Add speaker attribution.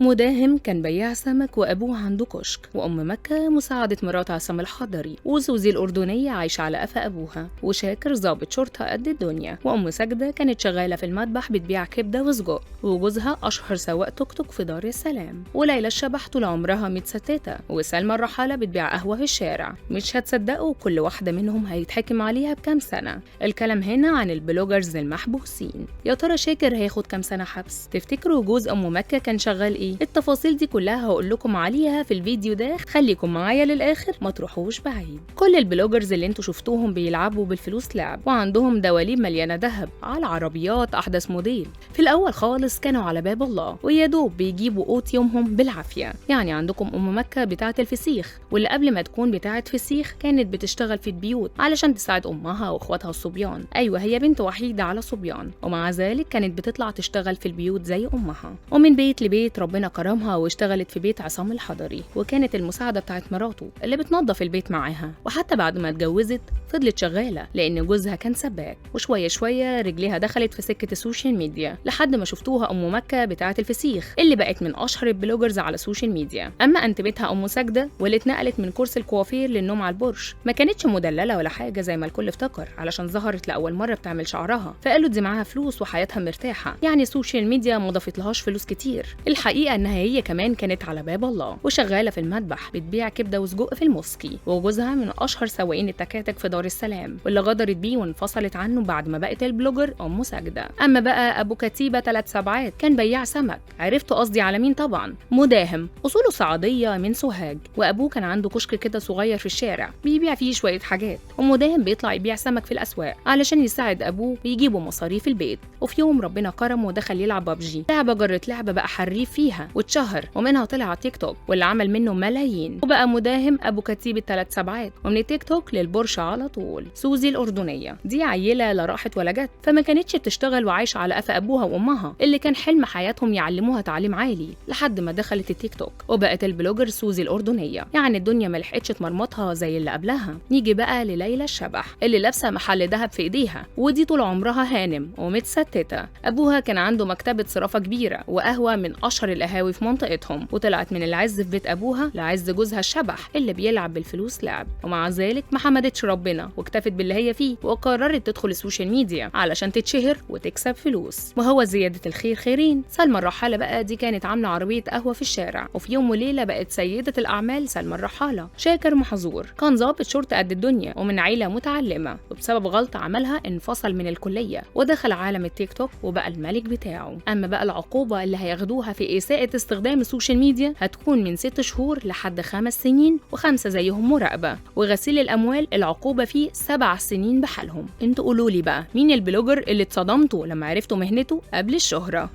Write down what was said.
Speaker 1: مداهم كان بياع سمك وأبوه عنده كشك، وأم مكة مساعدة مرات عصام الحضري، وسوزي الأردنية عايشة على قفا أبوها، وشاكر ضابط شرطة قد الدنيا، وأم ساجدة كانت شغالة في المذبح بتبيع كبدة وسجق، وجوزها أشهر سواق توك توك في دار السلام، وليلى الشبح طول عمرها متستتة، وسلمى الرحالة بتبيع قهوة في الشارع. مش هتصدقوا كل واحدة منهم هيتحكم عليها بكام سنة. الكلام هنا عن البلوجرز المحبوسين. يا ترى شاكر هياخد كام سنة حبس؟ تفتكروا جوز أم مكة كان شغال إيه؟ التفاصيل دي كلها هقول لكم عليها في الفيديو ده، خليكم معايا للاخر ما تروحوش بعيد. كل البلوجرز اللي انتوا شفتوهم بيلعبوا بالفلوس لعب، وعندهم دواليب مليانه ذهب على عربيات احدث موديل. في الاول خالص كانوا على باب الله، ويا دوب بيجيبوا قوت يومهم بالعافيه. يعني عندكم ام مكه بتاعه الفسيخ، واللي قبل ما تكون بتاعه فسيخ كانت بتشتغل في البيوت علشان تساعد امها واخواتها الصبيان. ايوه هي بنت وحيده على صبيان، ومع ذلك كانت بتطلع تشتغل في البيوت زي امها. ومن بيت لبيت ربنا كرمها واشتغلت في بيت عصام الحضري، وكانت المساعده بتاعت مراته اللي بتنظف البيت معاها. وحتى بعد ما اتجوزت فضلت شغاله لان جوزها كان سباك. وشويه شويه رجليها دخلت في سكه السوشيال ميديا، لحد ما شفتوها ام مكه بتاعت الفسيخ اللي بقت من اشهر البلوجرز على السوشيال ميديا. اما انتمتها ام ساجده واللي اتنقلت من كرسي الكوافير للنوم على البرج، ما كانتش مدلله ولا حاجه زي ما الكل افتكر، علشان ظهرت لاول مره بتعمل شعرها فقالوا دي معاها فلوس وحياتها مرتاحه، يعني السوشيال ميديا ما ضافتلهاش فلوس كتير. الحقيقه انها هي كمان كانت على باب الله وشغاله في المذبح بتبيع كبده وسجق في الموسكي، وجوزها من اشهر سواقين التكاتك في دار السلام، واللي غدرت بيه وانفصلت عنه بعد ما بقت البلوجر ام ساجده. اما بقى ابو كتيبه 3 سبعات كان بياع سمك. عرفتوا قصدي على مين؟ طبعا مداهم، اصوله صعيديه من سوهاج، وابوه كان عنده كشك كده صغير في الشارع بيبيع فيه شويه حاجات، ومداهم بيطلع يبيع سمك في الاسواق علشان يساعد ابوه ويجيبوا مصاريف البيت. وفي يوم ربنا كرمه ودخل يلعب ببجي، لعبه جرت لعبه بقى حريف فيها واتشهر، ومنها طلع على تيك توك واللي عمل منه ملايين. وبقى مداهم ابو كتيبه 3 سبعات، ومن التيك توك للبورشه على طول. سوزي الاردنيه دي عيله لا راحت ولا جت، فما كانتش بتشتغل وعايشه على قفا ابوها وامها اللي كان حلم حياتهم يعلموها تعليم عالي، لحد ما دخلت التيك توك وبقت البلوجر سوزي الاردنيه. يعني الدنيا ما لحقتش تمرمطها زي اللي قبلها. نيجي بقى لليلى الشبح اللي لابسه محل ذهب في ايديها، ودي طول عمرها هانم ومتستته. ابوها كان عنده مكتبه صرافه كبيره وقهوه من اشهر القهاوي في منطقتهم، وطلعت من العز في بيت ابوها لعز جوزها الشبح اللي بيلعب بالفلوس لعب. ومع ذلك ما حمدتش ربنا واكتفت باللي هي فيه، وقررت تدخل السوشيال ميديا علشان تتشهر وتكسب فلوس. وهو زياده الخير خيرين. سلمى الرحاله بقى دي كانت عامله عربيه قهوه في الشارع، وفي يوم وليله بقت سيده الاعمال سلمى الرحاله. شاكر محظور كان ضابط شرطه قد الدنيا ومن عيله متعلمه، وبسبب غلطه عملها انفصل من الكليه ودخل عالم التيك توك وبقى الملك بتاعه. اما بقى العقوبه اللي هياخدوها في اساءه استخدام السوشيال ميديا هتكون من 6 شهور لحد 5 سنين، و5 زيهم مراقبه. وغسيل الاموال العقوبه فيه 7 سنين بحالهم. انتوا قولوا لي بقى مين البلوجر اللي اتصدمتوا لما عرفتوا مهنته قبل الشهره؟